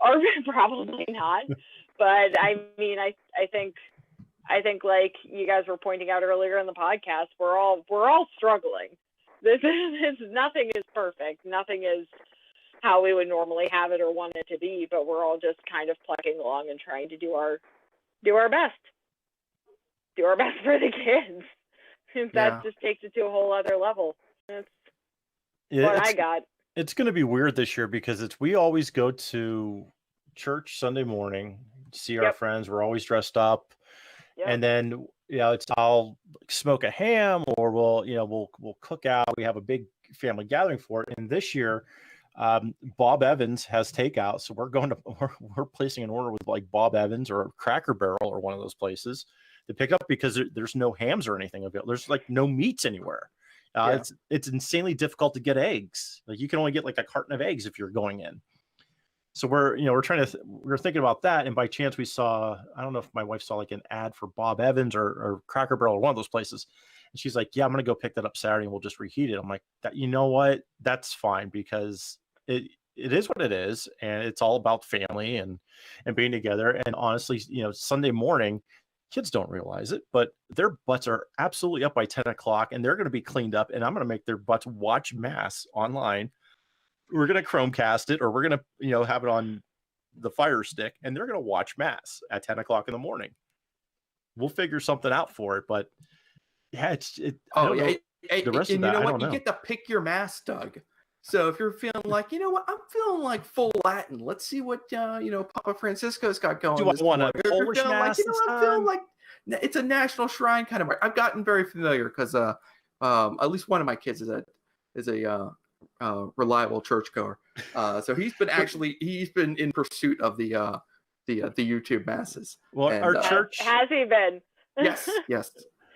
or probably not. But I mean, I think like you guys were pointing out earlier in the podcast, we're all struggling. This nothing is perfect. Nothing is how we would normally have it or want it to be. But we're all just kind of plugging along and trying to do our best. Do our best for the kids. That just takes it to a whole other level. That's what I got. It's going to be weird this year because we always go to church Sunday morning, see our friends. We're always dressed up, and then I'll smoke a ham or we'll cook out. We have a big family gathering for it. And this year, Bob Evans has takeout, so we're placing an order with like Bob Evans or Cracker Barrel or one of those places to pick up because there's no hams or anything available. There's like no meats anywhere. It's insanely difficult to get eggs. Like you can only get like a carton of eggs if you're going in. So we're thinking about that. And by chance we saw, I don't know if my wife saw like an ad for Bob Evans or Cracker Barrel or one of those places. And she's like, yeah, I'm going to go pick that up Saturday and we'll just reheat it. I'm like, you know what? That's fine because it is what it is. And it's all about family and being together. And honestly, Sunday morning, kids don't realize it, but their butts are absolutely up by 10 o'clock and they're going to be cleaned up and I'm going to make their butts watch Mass online. We're going to Chromecast it or we're going to, have it on the Fire Stick and they're going to watch Mass at 10 o'clock in the morning. we'll figure something out for it. But yeah, the rest and of that, you know I what? don't You know. get to pick your mass, Doug. So if you're feeling like, you know what, I'm feeling like full Latin. Let's see what Papa Francisco's got going. Do I this want a morning. If you're Polish feeling like, mass you know, this I'm feeling time? like it's a national shrine kind of. I've gotten very familiar because at least one of my kids is a reliable churchgoer. So he's been in pursuit of the YouTube masses. Well, And, our church Has he been? yes.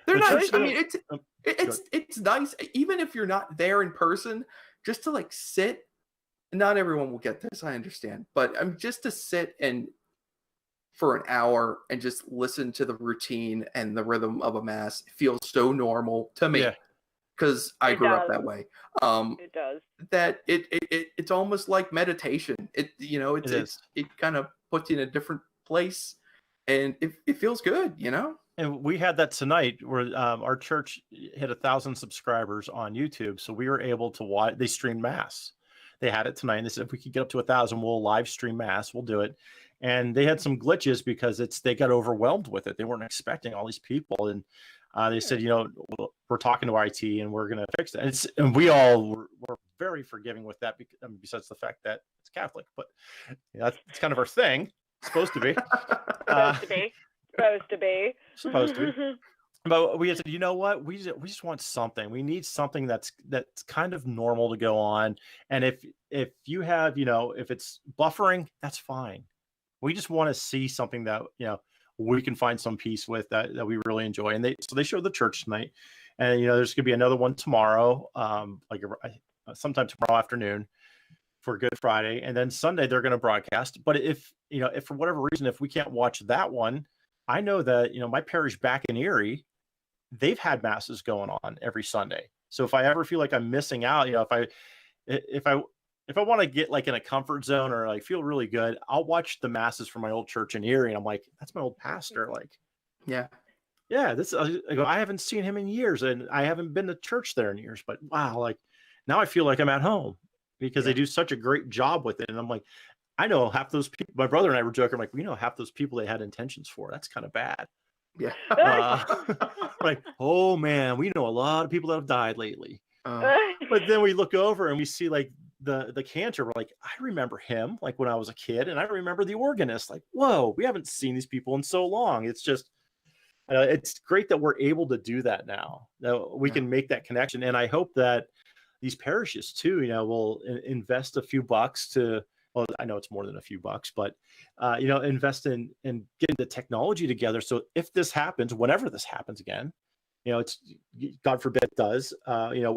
They're The nice. church- I mean, it's nice, even if you're not there in person, just to like sit. Not everyone will get this, I understand, but just to sit and for an hour and just listen to the routine and the rhythm of a mass feels so normal to me because I grew up that way. It does. That it's almost like meditation. It kind of puts you in a different place, and it feels good, you know. And we had that tonight where our church hit 1,000 subscribers on YouTube. So we were able to watch, they streamed mass. They had it tonight. And they said, if we could get up to 1,000, we'll live stream mass. We'll do it. And they had some glitches because they got overwhelmed with it. They weren't expecting all these people. And they said, we're talking to IT and we're going to fix it. And we all were very forgiving with that, besides the fact that it's Catholic. But that's kind of our thing. It's supposed to be. Supposed to be. But we said, you know what? We just want something. We need something that's kind of normal to go on. And if you have, if it's buffering, that's fine. We just want to see something that, we can find some peace with that we really enjoy. And they showed the church tonight, and there's gonna be another one tomorrow, sometime tomorrow afternoon for Good Friday, and then Sunday they're going to broadcast. But if for whatever reason, if we can't watch that one, I know that my parish back in Erie, they've had masses going on every Sunday. So if I ever feel like I'm missing out, if I want to get like in a comfort zone or like feel really good, I'll watch the masses from my old church in Erie, and I'm like, that's my old pastor. Like, yeah, this I haven't seen him in years, and I haven't been to church there in years. But wow, like now I feel like I'm at home because they do such a great job with it. And I'm like, I know half those people. My brother and I were joking, like, we know half those people they had intentions for. That's kind of bad. Yeah. Like, oh man, we know a lot of people that have died lately. But then we look over and we see like the cantor. We're like, I remember him like when I was a kid, and I remember the organist. Like, whoa, we haven't seen these people in so long. It's just, it's great that we're able to do that now. That we can make that connection, and I hope that these parishes too, will invest a few bucks to. Well, I know it's more than a few bucks, but invest in getting the technology together. So if this happens, whenever this happens again, it's God forbid it does.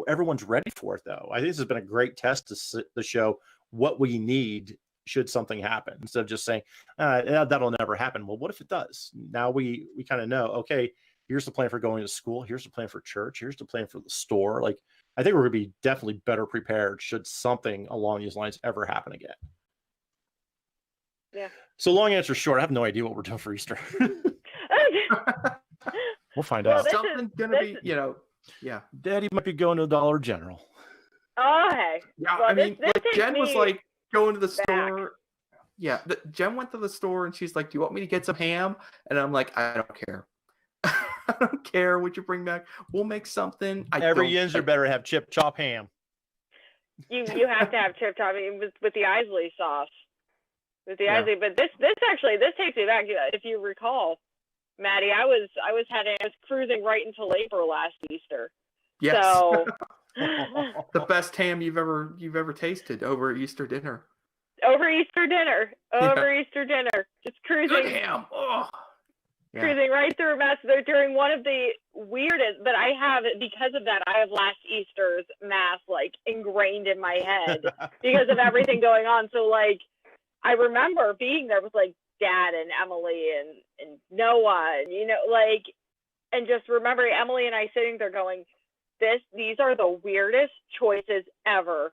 Everyone's ready for it, though. I think this has been a great test to show what we need should something happen, instead of just saying that'll never happen. Well, what if it does? Now we kind of know. Okay, here's the plan for going to school. Here's the plan for church. Here's the plan for the store. Like, I think we're going to be definitely better prepared should something along these lines ever happen again. Yeah. So long answer short, I have no idea what we're doing for Easter. We'll find out. Something's gonna be, yeah. Daddy might be going to Dollar General. Oh, hey. Yeah, well, I mean, like Jen was like going to the back. store. Yeah, Jen went to the store and she's like, "Do you want me to get some ham?" And I'm like, "I don't care. I don't care what you bring back. We'll make something." Every Yinzer better have chip chop ham. You have to have chip chop with the Isley sauce. With the Isley, but this takes me back. If you recall, Maddie, I was cruising right into labor last Easter. Yes. So the best ham you've ever tasted over Easter dinner. Easter dinner, just cruising. Good ham. Oh. Yeah. Cruising right through Mass during one of the weirdest, but I have last Easter's Mass like ingrained in my head because of everything going on. So like, I remember being there with like Dad and Emily and Noah, and and just remembering Emily and I sitting there going, these are the weirdest choices ever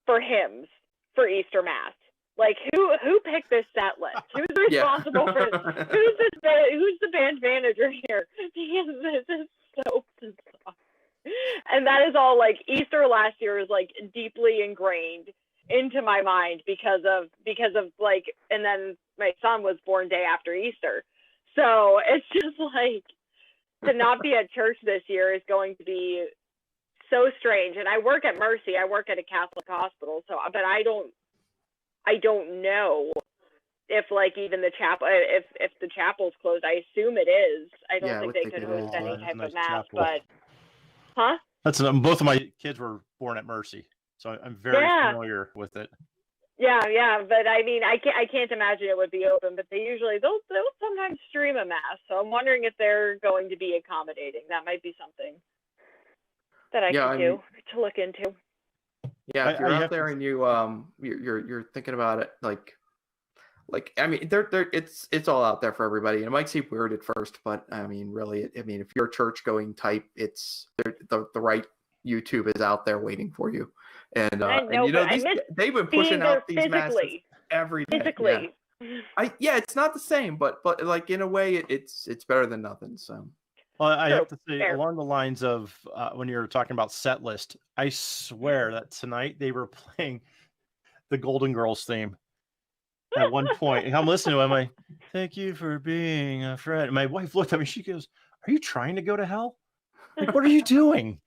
for hymns for Easter Mass. Like, who picked this set list? Who's responsible for this? Who's the band manager here? Because this is so bizarre. And that is all like Easter last year is like deeply ingrained into my mind because of like, and then my son was born day after Easter. So it's just like, to not be at church this year is going to be so strange. And I work at Mercy. I work at a Catholic hospital. So, but I don't know if like even the chapel, if the chapel's closed. I assume it is. I don't think they could host any type of mass, but huh? That's both of my kids were born at Mercy, so I'm very familiar with it. Yeah, but I mean, I can't imagine it would be open. But they'll sometimes stream a mass. So I'm wondering if they're going to be accommodating. That might be something that I could do to look into. Yeah, if you're out there and you're thinking about it, like I mean, it's all out there for everybody. And it might seem weird at first, but I mean, really, I mean, if you're a church going type, it's the right YouTube is out there waiting for you. And they've been pushing out these masses every day. Physically. Yeah, it's not the same, but like in a way, it's better than nothing. So. Well, I have to say, along the lines of when you're talking about set list, I swear that tonight they were playing the Golden Girls theme at one point. And I'm listening to it, I'm like, thank you for being a friend. And my wife looked at me, she goes, are you trying to go to hell? Like, what are you doing?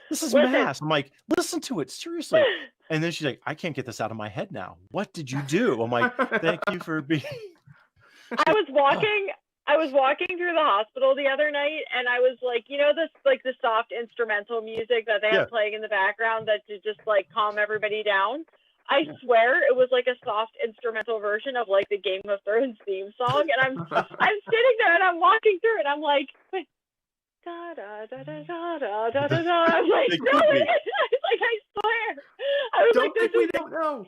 This is mass. I'm like, listen to it, seriously. And then she's like, I can't get this out of my head now. What did you do? I'm like, thank you for being. I was walking through the hospital the other night, and I was like, this like the soft instrumental music that they have playing in the background that to just like calm everybody down. I swear it was like a soft instrumental version of like the Game of Thrones theme song, and I'm sitting there and I'm walking through and I'm like, wait, da da da da da da da da da. I'm like, no, it is. Like, I swear. I was don't think we don't know.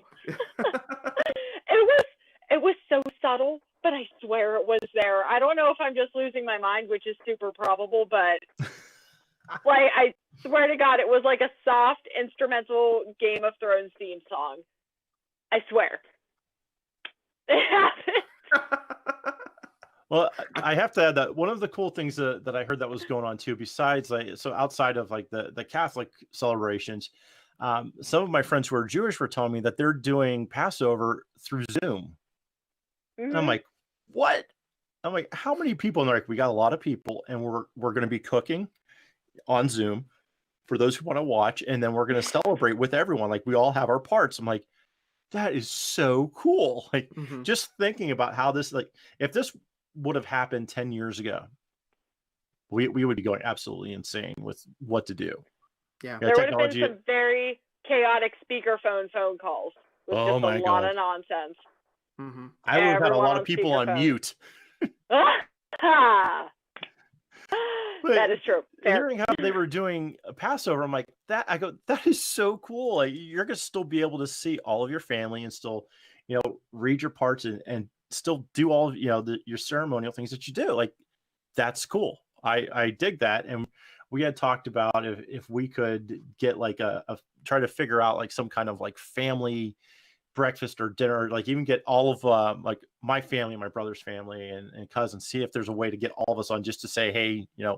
It was so subtle, but I swear it was there. I don't know if I'm just losing my mind, which is super probable, but like I swear to God, it was like a soft instrumental Game of Thrones theme song. I swear. It happened. Well, I have to add that one of the cool things that I heard that was going on too, besides so outside of like the Catholic celebrations, some of my friends who are Jewish were telling me that they're doing Passover through Zoom. Mm-hmm. And I'm like, what? I'm like, how many people? And they're like, we got a lot of people, and we're going to be cooking on Zoom for those who want to watch, and then we're going to celebrate with everyone. Like, we all have our parts. I'm like, that is so cool. Like, just thinking about how this, like, if this would have happened 10 years ago, we would be going absolutely insane with what to do. Yeah, there would have been some very chaotic speakerphone phone calls with just a lot of nonsense. I would have had a lot of people on mute. That is true. Hearing how they were doing a Passover, I'm like, that is so cool. Like, you're gonna still be able to see all of your family and still, read your parts and still do all of, your ceremonial things that you do. Like, that's cool. I dig that. And we had talked about if we could get like try to figure out like some kind of like family breakfast or dinner, like even get all of like my family, my brother's family and cousins, see if there's a way to get all of us on just to say, hey, I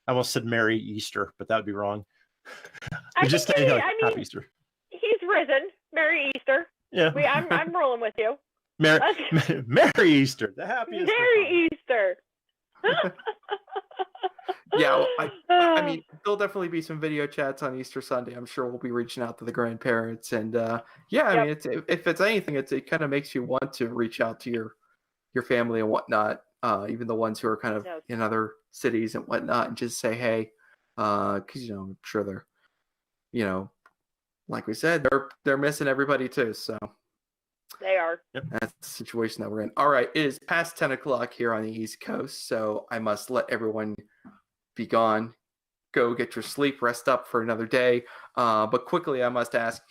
almost said Merry Easter, but that would be wrong. Happy Easter. He's risen. Merry Easter. Yeah. I'm rolling with you. Merry Easter. The happiest. Merry Easter. Yeah, I mean, there'll definitely be some video chats on Easter Sunday. I'm sure we'll be reaching out to the grandparents, and I mean, if it's anything, it kind of makes you want to reach out to your family and whatnot, even the ones who are kind of in other cities and whatnot, and just say, hey, because I'm sure they're, like we said, they're missing everybody too. So they are. Yep. That's the situation that we're in. All right, it is past 10 o'clock here on the East Coast, so I must let everyone be gone. Go get your sleep, rest up for another day. But quickly, I must ask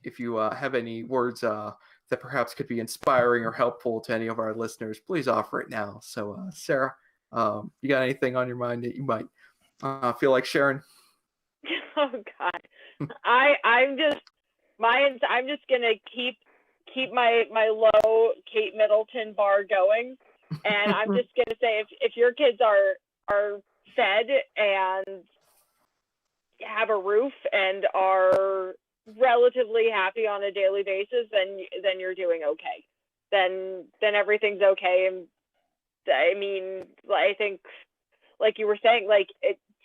if you have any words that perhaps could be inspiring or helpful to any of our listeners. Please offer it now. So, Sarah, you got anything on your mind that you might feel like sharing? Oh God, I'm just gonna keep my low Kate Middleton bar going, and I'm just gonna say if your kids are fed and have a roof and are relatively happy on a daily basis, then you're doing okay. Then everything's okay, and I mean, I think, like you were saying, like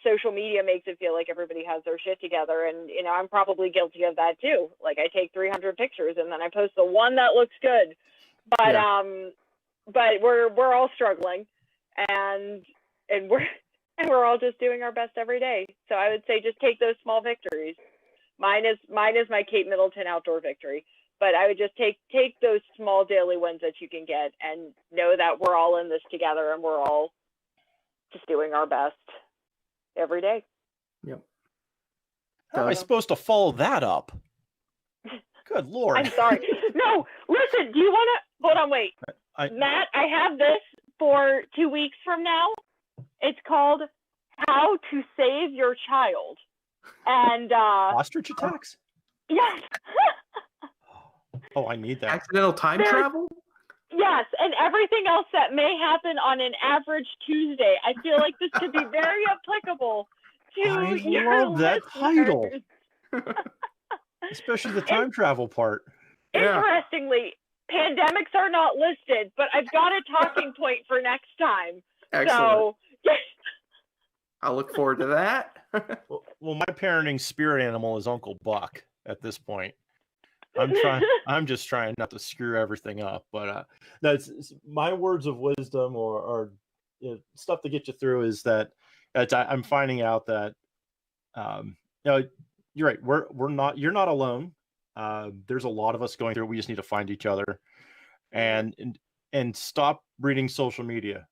social media makes it feel like everybody has their shit together, and I'm probably guilty of that too. Like I take 300 pictures and then I post the one that looks good, but but we're all struggling, and we're all just doing our best every day. So I would say just take those small victories. Mine is my Kate Middleton outdoor victory. But I would just take those small daily wins that you can get and know that we're all in this together and we're all just doing our best every day. Yep. How am I supposed to follow that up? Good Lord. I'm sorry. No, listen, do you want to, hold on, wait. Matt, I have this for 2 weeks from now. It's called How to Save Your Child. And ostrich attacks? Yes. Oh, I need that. Accidental time travel? Yes, and everything else that may happen on an average Tuesday. I feel like this could be very applicable to I love that title. Especially the time travel part. Interestingly, pandemics are not listed, but I've got a talking point for next time. Excellent. So I'll look forward to that. Well, my parenting spirit animal is Uncle Buck at this point. I'm just trying not to screw everything up, but that's my words of wisdom or stuff to get you through is that I'm finding out that you're right. You're not alone. There's a lot of us going through it. We just need to find each other and stop reading social media.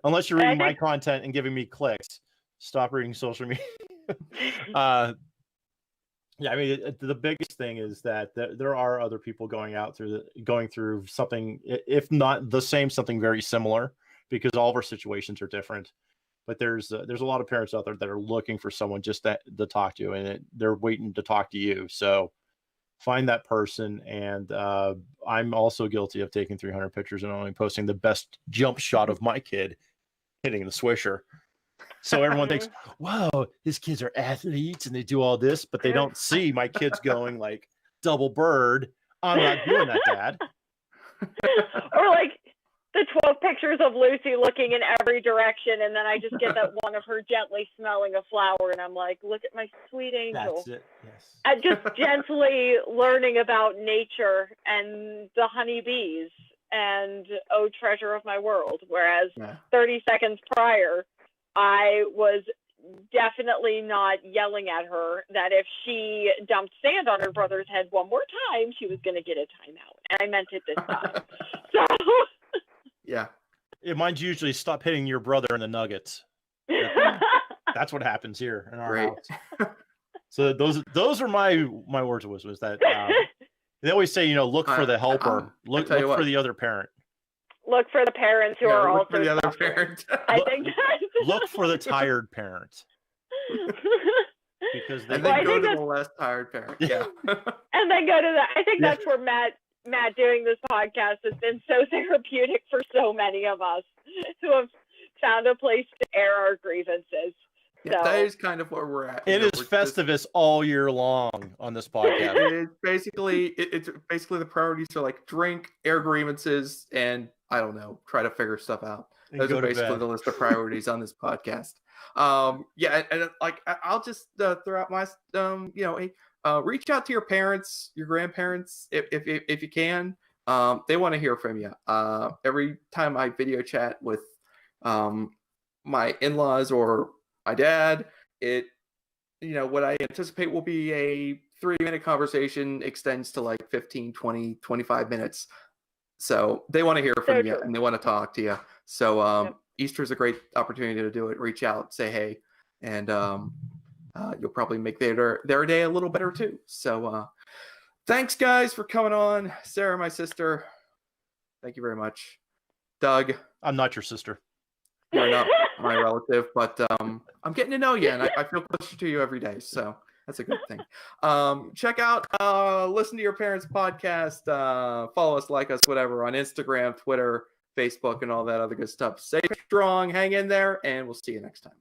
Unless you're reading my content and giving me clicks, stop reading social media. Yeah, I mean, the biggest thing is that there are other people going through something, if not the same, something very similar, because all of our situations are different. But there's a lot of parents out there that are looking for someone just to talk to, and they're waiting to talk to you. So find that person. And I'm also guilty of taking 300 pictures and only posting the best jump shot of my kid hitting the swisher. So everyone thinks, wow, his kids are athletes and they do all this, but they don't see my kids going like double bird. I'm not doing that, Dad. Or like the 12 pictures of Lucy looking in every direction, and then I just get that one of her gently smelling a flower, and I'm like, look at my sweet angel. That's it, yes. And just gently learning about nature and the honeybees and oh, treasure of my world. Whereas 30 seconds prior, I was definitely not yelling at her that if she dumped sand on her brother's head one more time, she was going to get a timeout. And I meant it this time. So, yeah. Mine's usually stop hitting your brother in the nuggets. That's what happens here in our house. So those are my words of wisdom. Is that they always say, look for the helper, look for the other parent. Look for the parents who are also for the other parent. I think look for the tired parent. Because and then go to the less tired parent. Yeah. And then go to that. I think that's where Matt doing this podcast has been so therapeutic for so many of us who have found a place to air our grievances. Yeah, that is kind of where we're at. It is Festivus all year long on this podcast. It's basically the priorities are like drink, air grievances, and I don't know, try to figure stuff out. Those are basically the list of priorities on this podcast. And like I'll just throw out my reach out to your parents, your grandparents, if you can. They want to hear from you. Every time I video chat with my in-laws or my dad, what I anticipate will be a 3-minute conversation extends to like 15, 20, 25 minutes. So they want to hear from you and they want to talk to you. So Easter is a great opportunity to do it. Reach out, say hey, and you'll probably make their day a little better too. So thanks guys for coming on. Sarah, my sister, thank you very much. Doug, I'm not your sister. You're not my relative, but I'm getting to know you, and I feel closer to you every day, so that's a good thing. Check out Listen to Your Parents podcast. Follow us, like us, whatever, on Instagram, Twitter, Facebook, and all that other good stuff. Stay strong, hang in there, and we'll see you next time.